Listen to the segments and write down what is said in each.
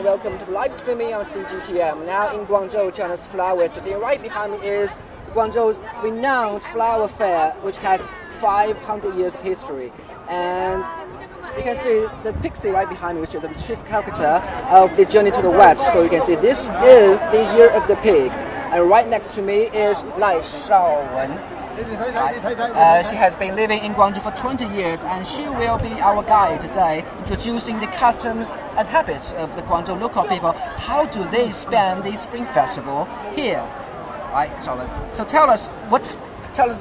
Welcome to the live streaming on CGTN. Now in Guangzhou, China's flower city. Right behind me is Guangzhou's renowned flower fair, which has 500 years of history. And you can see the pixie right behind me, which is the chief character of the Journey to the West. So you can see this is the Year of the Pig. And right next to me is Lai Shaowen. She has been living in Guangzhou for 20 years, and she will be our guide today, introducing the customs and habits of the Guangzhou local people. How do they spend the Spring Festival here? Right, Shaowen. So tell us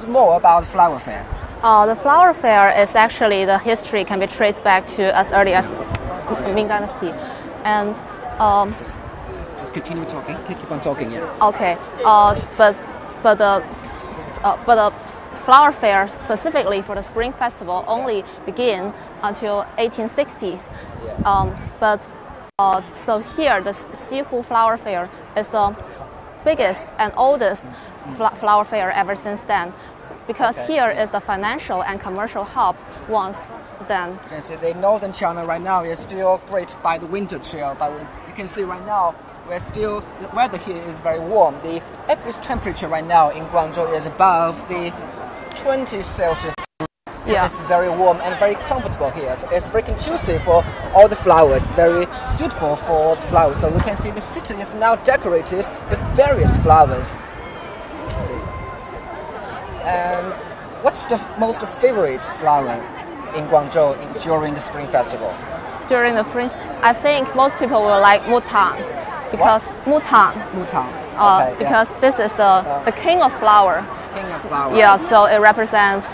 more about the flower fair. The flower fair is actually, the history can be traced back to as early as Ming Dynasty, and just continue talking. Keep on talking, yeah. Okay, but the flower fair specifically for the Spring Festival only begin until 1860s. Yeah. So here the Xihu Flower Fair is the biggest and oldest flower fair ever since then, because here is the financial and commercial hub once then. You can see the northern China right now is still great by the winter chill, but you can see right now the weather here is very warm. The average temperature right now in Guangzhou is above the 20 Celsius. So yeah. It's very warm and very comfortable here. So it's very conducive for all the flowers, very suitable for the flowers. So we can see the city is now decorated with various flowers. See. And what's the most favorite flower in Guangzhou during the Spring Festival? During the Spring, I think most people will like Mutang, because Mutang. Okay, because this is the king of flower. King of flower. Yeah, so it represents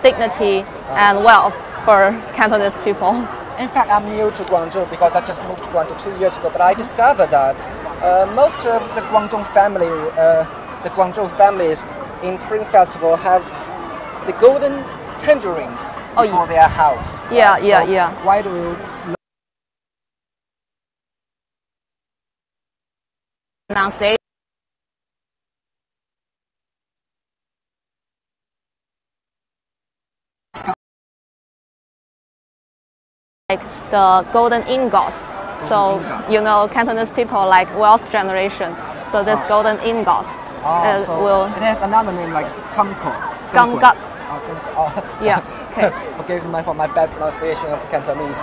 dignity and wealth for Cantonese people. In fact, I'm new to Guangzhou because I just moved to Guangzhou 2 years ago. But I discovered that most of the Guangzhou families in Spring Festival have the golden tangerines before their house. Yeah, right? yeah. Why do you Pronunciation. Like the golden ingot. So you know, Cantonese people like wealth generation. So this golden ingot it has another name like Gamko. Gamgat. Yeah. Okay. Forgive me for my bad pronunciation of Cantonese.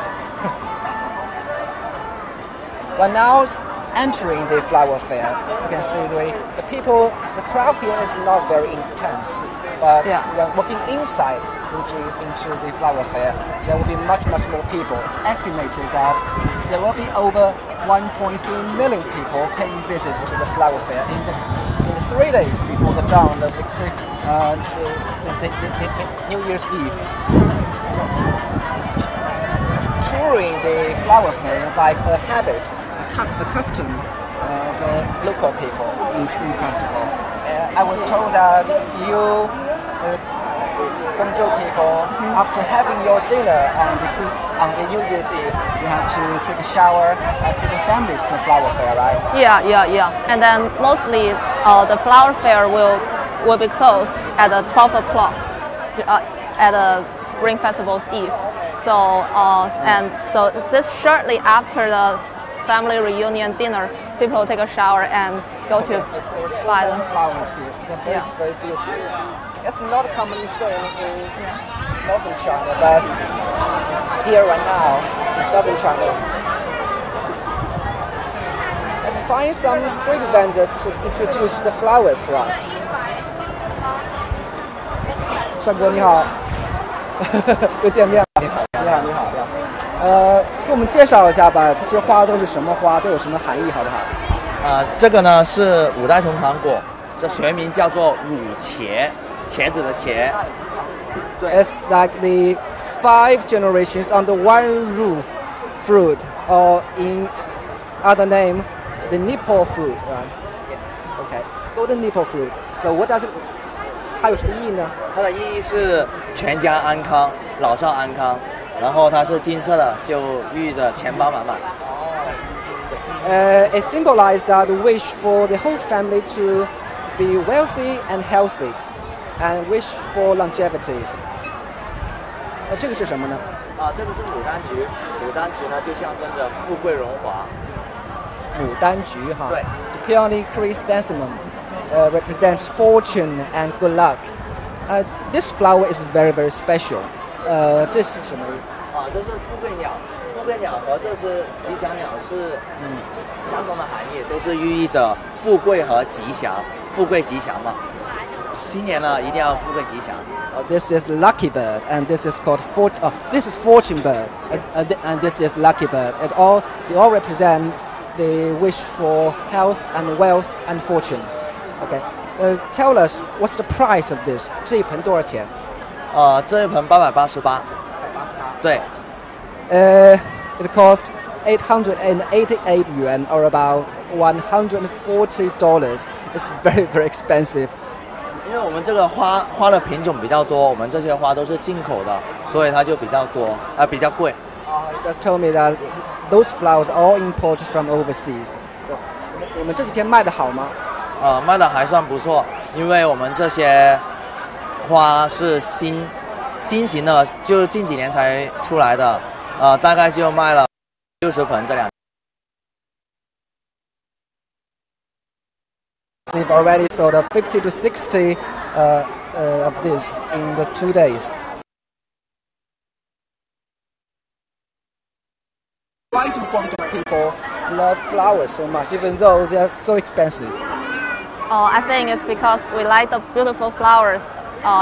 We're now entering the flower fair. You can see the crowd here is not very intense. But when walking inside into the flower fair, there will be much more people. It's estimated that there will be over 1.3 million people paying visits to the flower fair in the 3 days before the dawn of the New Year's Eve. So, touring the flower fair is like a habit, a custom of the local people in Spring Festival. I was told that you Guangzhou people, after having your dinner on the New Year's Eve, you have to take a shower and take the families to the flower fair, right? Yeah. And then mostly the flower fair will be closed at 12 o'clock at the Spring Festival's Eve. So so this shortly after the family reunion dinner, people take a shower and go to buy the flowers here. They're very beautiful. It's not commonly seen in northern China, but here right now in southern China, let's find some street vendor to introduce the flowers to us. 帅哥你好，又见面了。你好。给我们介绍一下吧，这些花都是什么花，都有什么含义，好不好？这个呢是五代同堂果，这学名叫做乳茄。茄子的茄。It's like the 5 generations under one roof fruit, or in other name, the nipple fruit, right? Yes. Okay. Golden nipple fruit. So what does it? 它有什么意义呢？它的意义是全家安康，老少安康。然后它是金色的，就寓意着钱包满满。It symbolizes that wish for the whole family to be wealthy and healthy, and wish for longevity. 这个是什么呢？这个是牡丹菊，牡丹菊呢就象征着富贵荣华。牡丹菊哈。对。The peony chrysanthemum represents fortune and good luck. This flower is very very special. 这是什么？这是富贵鸟。富贵鸟和这只吉祥鸟是相同的含义，都是寓意着富贵和吉祥，富贵吉祥嘛。新年了，一定要富贵吉祥。This is lucky bird, and this is called this is fortune bird, and this is lucky bird. They all represent the wish for health and wealth and fortune. Okay, tell us what's the price of this? 这一盆多少钱？这一盆888。对。It cost 888 yuan, or about $140. It's very very expensive. 因为我们这个花的品种比较多，我们这些花都是进口的，所以它就比较多，比较贵。Just told me that those flowers are all imported from overseas. 你们这几天卖的好吗？卖的还算不错，因为我们这些花是新型的，就近几年才出来的，大概就卖了60盆这2。We've already sold 50 to 60 of this in the 2 days. Why do Guangzhou people love flowers so much, even though they are so expensive? I think it's because we like the beautiful flowers.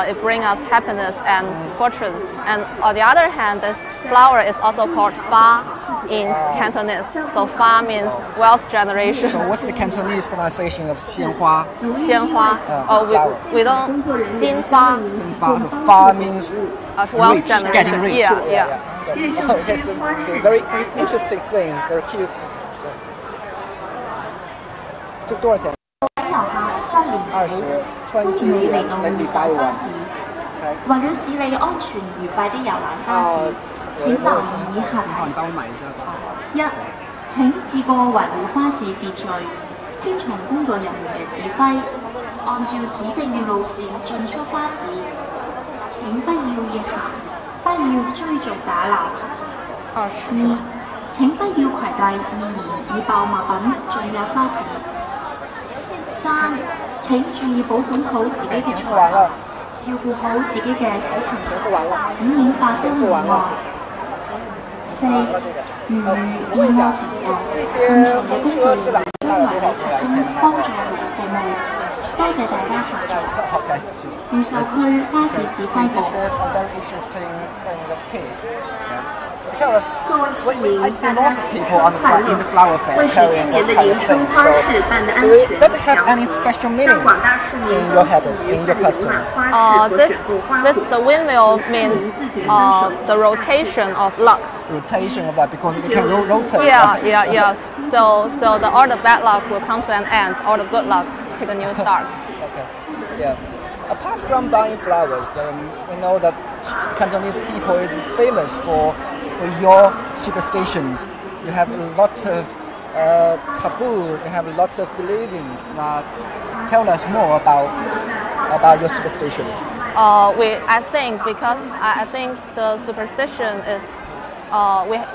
It brings us happiness and fortune. And on the other hand, this flower is also called fa in Cantonese. So fa means wealth generation. So what's the Cantonese pronunciation of 鲜花? 鲜花. We don't 新花. 新花. So fa means wealth rich, getting rich. Yeah. So very interesting things. Very cute. 这多少钱？20 20 let me buy one. 為了使你安全愉快地遊覽花市，請留意以下提示：一、請自個維護花市秩序，聽從工作人員嘅指揮，按照指定嘅路線進出花市。請不要逆行，不要追逐打鬧。二、請不要攜帶易燃易爆物品進入花市。三、請注意保管好自己嘅財物，照顧好自己嘅小朋友，以免發生意外。四、如遇意外情況，現場嘅工作人員將為你提供幫助服務。多謝大家下載。預售區花市指揮部。Tell us, 各位市民， I see 大家 lots of 喜 people 欢 on 快 in 乐 the flower fair 为使今 carrying 年 this 的 kind 迎 of 春 thing. 花市办得安 So, 全 does it have 祥 any 和， special 让 meaning 广大市民 in 都 your 喜 habit, 于 in your 看 custom? 满花市和 This 水陆花 this 卉。 the windmill means the rotation of luck. Rotation of that because it can rotate. Yeah. So all the bad luck will come to an end. All the good luck take a new start. Okay. Yeah. Apart from buying flowers, we know that Cantonese people is famous for your superstitions. You have lots of taboos. You have lots of believings. Tell us more about your superstitions. I think because I think the superstition is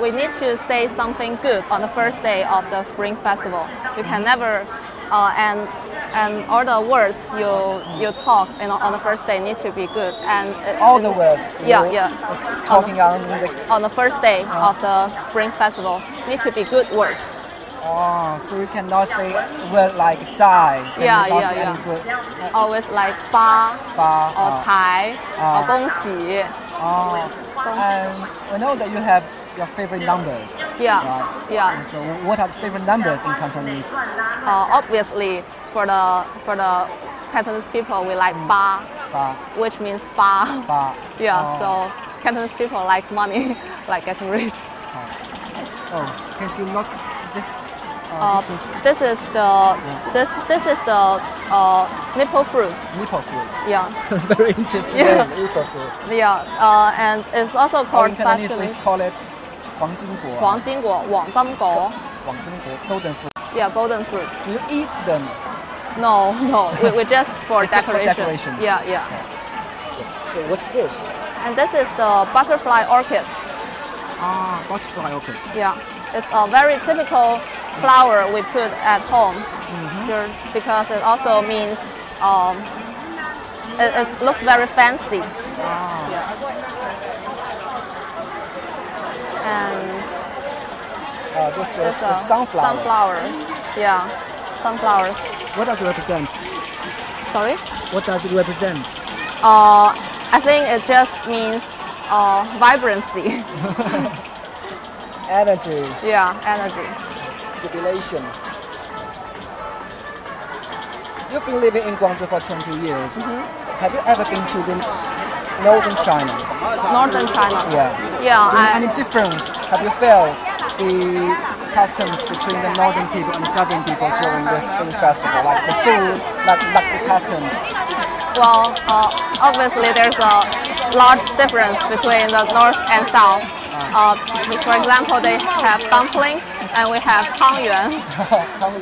we need to say something good on the first day of the Spring Festival. You can never and all the words you talk on the first day need to be good and all the words. Yeah. Talking on the first day of the Spring Festival need to be good words. Oh, so you cannot say word like die. Yeah. Always like 发 or 财 or 恭喜. And we know that you have your favorite numbers. Yeah. So what are the favorite numbers in Cantonese? Obviously, for the Cantonese people, we like 八, which means 发. Yeah. So Cantonese people like money, like getting rich. Okay. So lots. This is the nipple fruit. Nipple fruit. Yeah. Very interesting name, nipple fruit. Yeah. And it's also called in Cantonese we call it 黄金果. 黄金果, 黄金果. Golden fruit. Yeah, golden fruit. Do you eat them? No. We just for it's just for decoration. decorations. Yeah. So what's this? And this is the butterfly orchid. Butterfly orchid. Yeah, it's a very typical flower we put at home, because it also means it looks very fancy. Yeah. And this is a sunflower. Sunflower. Yeah, sunflowers. What does it represent? Sorry? What does it represent? I think it just means vibrancy. Energy. Yeah, energy. Jubilation. You've been living in Guangzhou for 20 years. Have you ever been to the northern China? Northern China. Yeah. Yeah. Any difference? Have you felt the customs between the northern people and southern people during the Spring Festival, like the food, like the customs? Well, obviously there's a large difference between the north and south. For example, they have dumplings and we have tangyuan.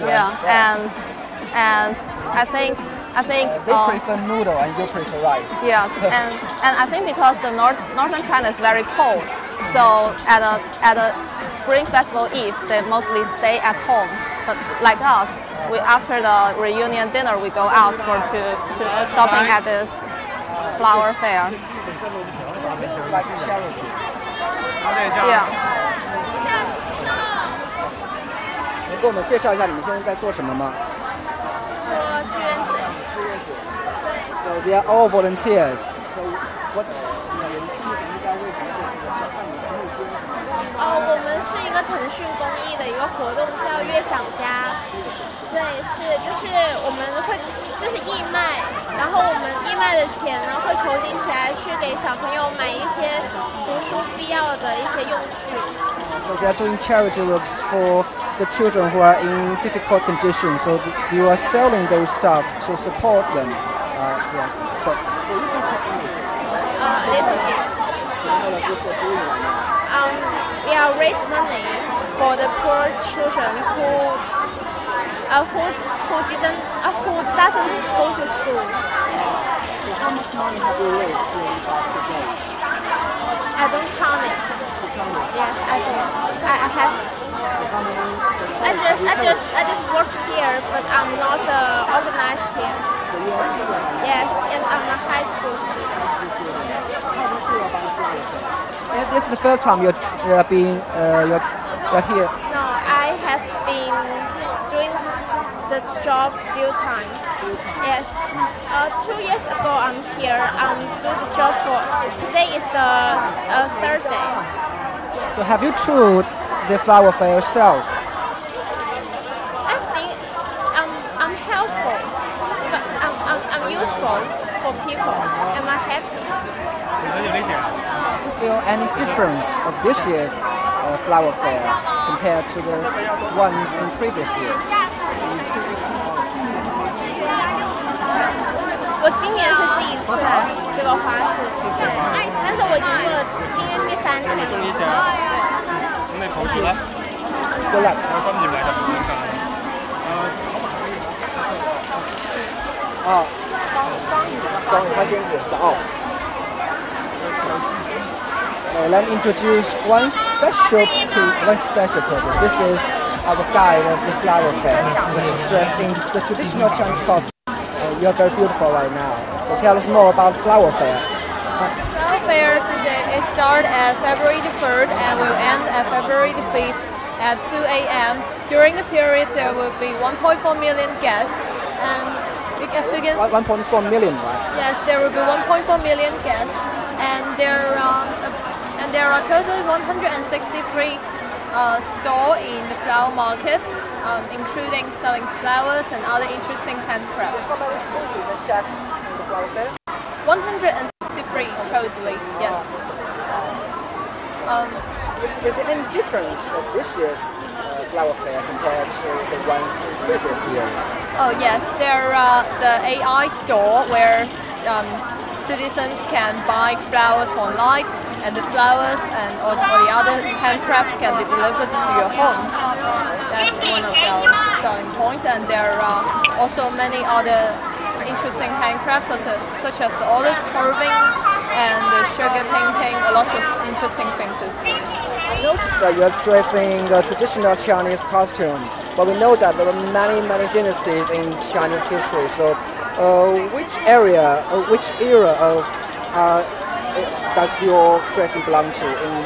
Yeah, and I think they prefer noodle and you prefer rice. Yes, and I think because the northern China is very cold, so at a Spring Festival Eve they mostly stay at home. But like us, after the reunion dinner we go out to shopping at this flower fair. This is like charity. Yeah. 能给我们介绍一下你们现在在做什么吗？做志愿者。So they are all volunteers. So what? 我们是一个腾讯公益的一个活动，叫悦享家。对，就是我们会义卖，然后我们义卖的钱呢会筹集起来去给小朋友买一些读书必要的一些用具。So they are doing charity works for the children who are in difficult conditions. So you are selling those stuff to support them. Yes. So you can talk English. A little bit. So tell us what you're doing right now. We are raise money for the poor children who doesn't go to school. Yes. So how much money have you raised during the past 2 days? I don't count it. Yes, I don't. I have. I just work here, but I'm not organized here. So you are a student? Yes, I'm a high school student. Yes. How do you feel about the flower fair? This is the first time you're here. No, I have been doing the job few times. Yes. 2 years ago I'm here. I'm doing the job for. Today is the Thursday. So have you toured the flower fair yourself? I think I'm helpful, but I'm useful for people. Am I happy? Do you feel any difference of this year's flower fair compared to the ones in previous years? 我今年是第一次来这个花市，对，但是我已经做了今天第3天了。Good luck. Let me introduce one special person. This is our guide of the flower fair, which is dressed in the traditional Chinese costume. You're very beautiful right now. So tell us more about flower fair. Flower fair today it starts at February the 3rd and will end at February the 5th at 2 a.m. During the period there will be 1.4 million guests and as you can 1.4 million, right? Yes, there will be 1.4 million guests and there are totally 163 stores in the flower market, including selling flowers and other interesting handcrafts. 163 totally, yes. Is there any difference of this year's flower fair compared to the ones in previous years? Oh yes, there are the AI store where citizens can buy flowers online and the flowers and or the other handcrafts can be delivered to your home. That's one of our selling points, and there are also many other interesting handcrafts such as the olive carving and the sugar painting, a lot of interesting things as well. I noticed that you're dressing a traditional Chinese costume, but we know that there are many dynasties in Chinese history. So, which area or which era of does your dressing belong to? In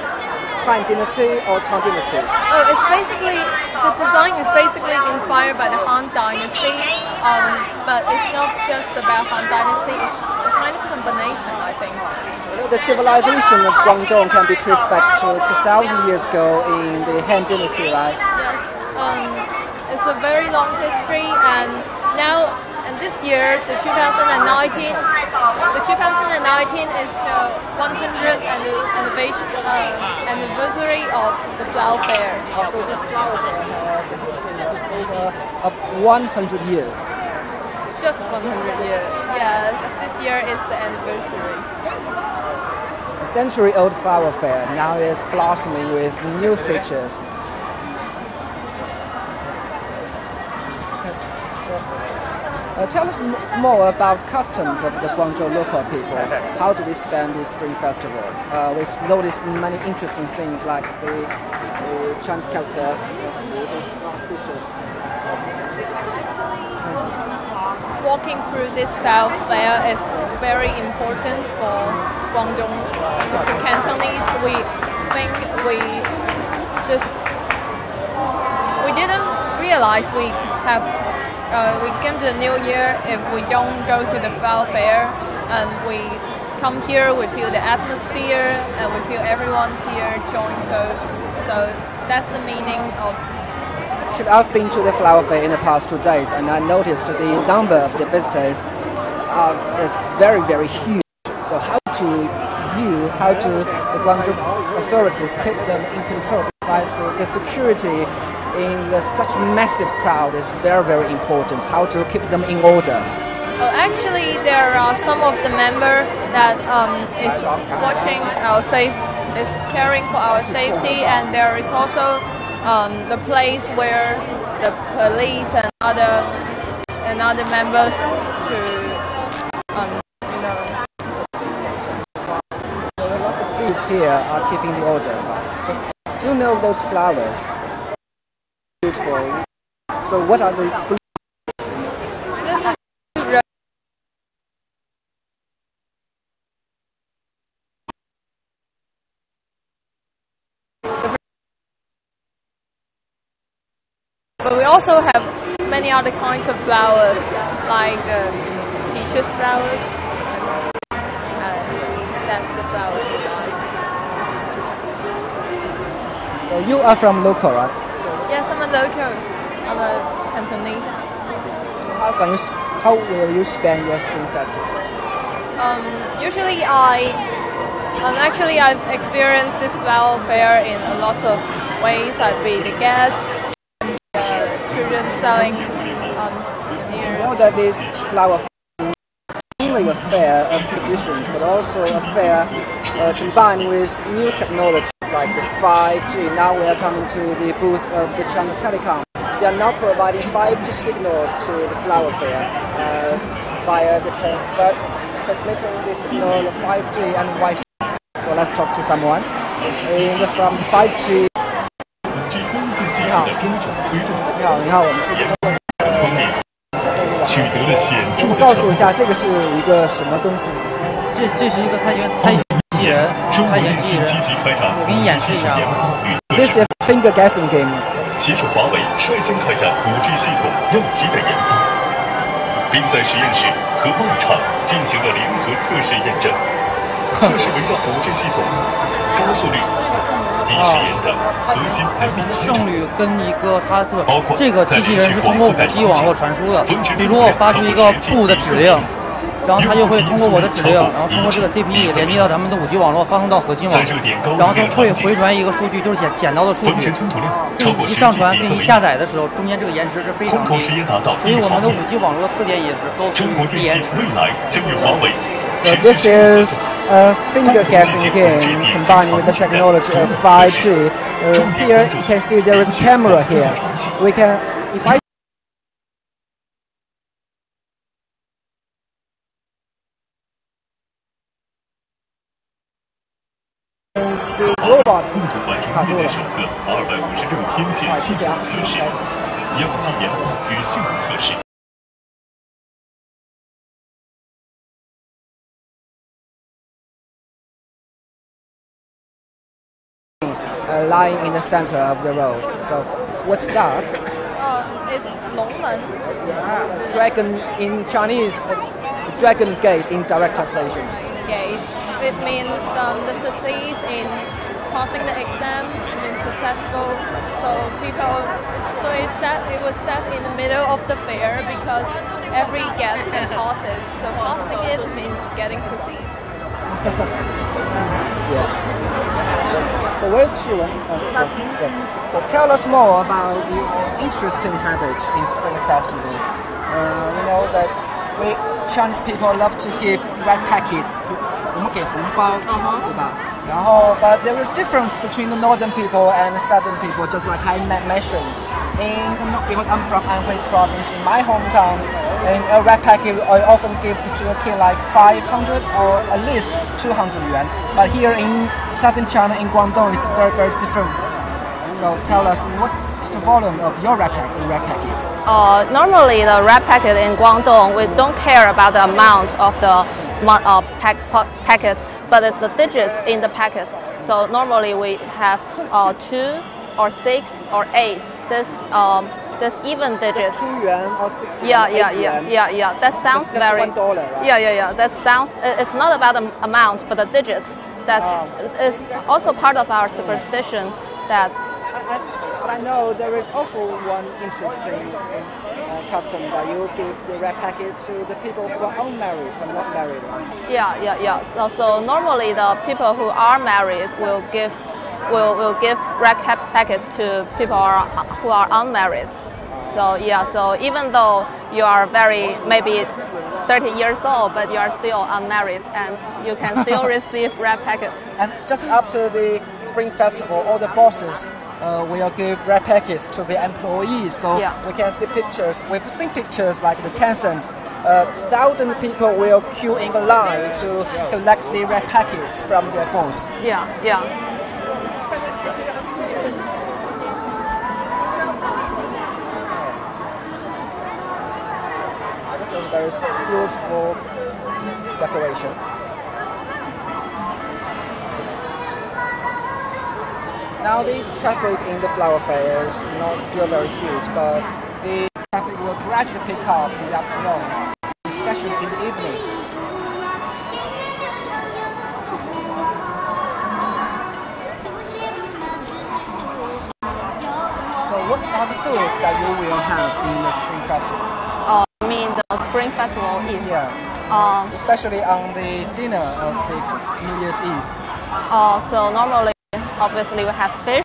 Han Dynasty or Tang Dynasty? Oh, it's basically, the design is basically inspired by the Han Dynasty, but it's not just about Han Dynasty, it's a kind of combination, I think. The civilization of Guangdong can be traced back to 2,000 years ago in the Han Dynasty, right? Yes, it's a very long history, and now, and this year, the 2019 is the 100th anniversary of the flower fair. So this flower fair has of 100 years. Just 100 years. Yes, this year is the anniversary. A century-old flower fair now is blossoming with new features. Tell us more about customs of the Guangzhou local people. How do they spend the Spring Festival? We noticed many interesting things like the Chinese character, these auspicious. Walking through this flower fair is very important for Guangdong. For Cantonese, we think we didn't realize we came to the new year if we don't go to the flower fair, and we come here, we feel the atmosphere, and we feel everyone's here joyful. So that's the meaning of. I've been to the flower fair in the past 2 days, and I noticed the number of the visitors is very huge. So how do the Guangzhou authorities keep them in control? Besides the security in such massive crowd is very important. How to keep them in order? Actually, there are some of the members that is watching our is caring for our safety, and there is also the place where the police and other members to Lots of police here are keeping the order. So, do you know those flowers? Beautiful. So what are the? This is but we also have many other kinds of flowers, like peaches flowers. That's the flowers we like. So you are from local, right? Yes, I'm a local. I'm a Cantonese. How will you spend your Spring Festival? Usually I've experienced this flower fair in a lot of ways. I'd be the guest, children selling near. You know that the flower fair is not only a fair of traditions, but also a fair combined with new technologies like the 5G. Now we are coming to the booth of the China Telecom. They are now providing 5G signals to the flower fair via the transmitting the signal of 5G and Wi-Fi. So let's talk to someone from 5G. 你好，我们是这个我们告诉一下，这个是一个什么东西？这是一个猜拳机器人，我给你演示一下。This is finger guessing game. 携手华为率先开展 5G 系统样机的研发，并在实验室和外厂进行了联合测试验证。测试围绕 5G 系统高速率、低时延等核心排名胜率跟一个它的这个机器人是通过5G 网络传输的。比如我发出一个不的指令，然后它就会通过我的指令，然后通过这个 CPE 连接到咱们的5G 网络，发送到核心网，然后它会回传一个数据，就是捡到的数据。这一上传跟一下载的时候，中间这个延迟是非常低，所以我们的5G 网络的特点也是高速率、低延迟。So this is a finger guessing game combined with the technology of 5G. Here you can see there is a camera here. If I the robot 共同完成一年首个256天线系统测试，药剂研发与系统测试。 lying in the center of the road. So, what's that? It's Longmen. Dragon in Chinese, dragon gate in direct translation. Gate. It means the success in passing the exam. It means successful. So it was set in the middle of the fair because every guest can pass it. So passing it means getting succeed. Yeah. So where's Shuwen? So tell us more about your interesting habits in Spring Festival. We know that we Chinese people love to give red packet. 我们给红包，对吧？然后 but there is difference between the northern people and the southern people, just like I mentioned. Because I'm from Anhui province, in my hometown, in a red packet I often give to a kid like 500 or at least 200 yuan. But here in southern China, in Guangdong, it's very, very different. So tell us, what's the volume of your red packet? Normally, the red packet in Guangdong, we don't care about the amount of the packet, but it's the digits in the packet. So normally we have 2 or 6 or 8. This even digits. 2 yuan or 6 yuan. yuan. Yeah. That sounds that's very. $1, right? Yeah. That sounds. It's not about the amount, but the digits. That is also part of our superstition. That. But I know there is also one interesting custom that you give the red packet to the people who are unmarried but not married. Right? Yeah. So normally the people who are married will give red packets to people who are unmarried. So even though you are maybe 30 years old, but you are still unmarried, and you can still receive red packets. And just after the Spring Festival, all the bosses will give red packets to the employees, so we can see pictures. We've seen pictures like the Tencent. Thousands of people will queue in a line to collect the red packets from their boss. Yeah. This is a very beautiful decoration. Now the traffic in the flower fair is not still very huge, but the traffic will gradually pick up in the afternoon, especially in the evening. So what are the foods that you will have in the Spring Festival? I mean the Spring Festival Eve. Yeah. Especially on the dinner of the New Year's Eve. So normally, obviously, we have fish.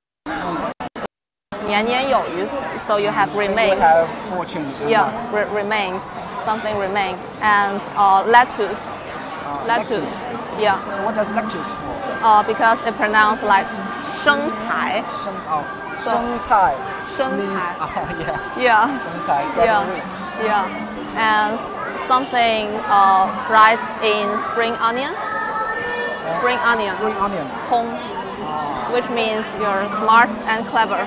年年有余, so you have remains. You have fortune. Yeah, remains. Something remain. And lettuce. Lettuce. Yeah. So what does lettuce for? Because it pronounced like 生菜. 生菜. 生means, 菜. Yeah. 生菜. Yeah. And something fried in spring onion. Spring onion. 葱. Which means you're smart and clever.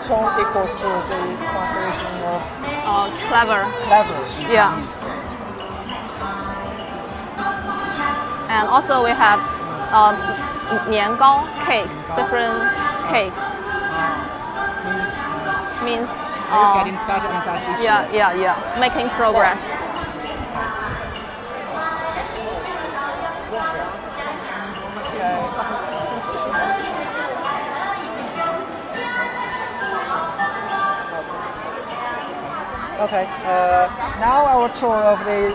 葱 equals to the translation of clever. Clever in Chinese. And also we have 年糕 cake, different cake. Means you're getting better and better each year. Yeah. Making progress. Okay, now our tour of the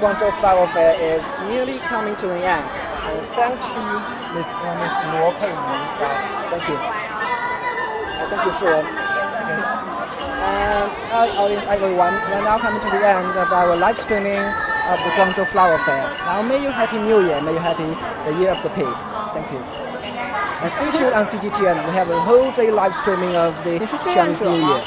Guangzhou Flower Fair is nearly coming to an end. Thank you, Miss Luo Peiyi. Thank you. Thank you, Shuwen. And audience, everyone, we are now coming to the end of our live streaming of the Guangzhou Flower Fair. Now, may you happy New Year, may you happy the Year of the Pig. Thank you. And stay tuned on CGTN. We have a whole day live streaming of the Chinese New Year.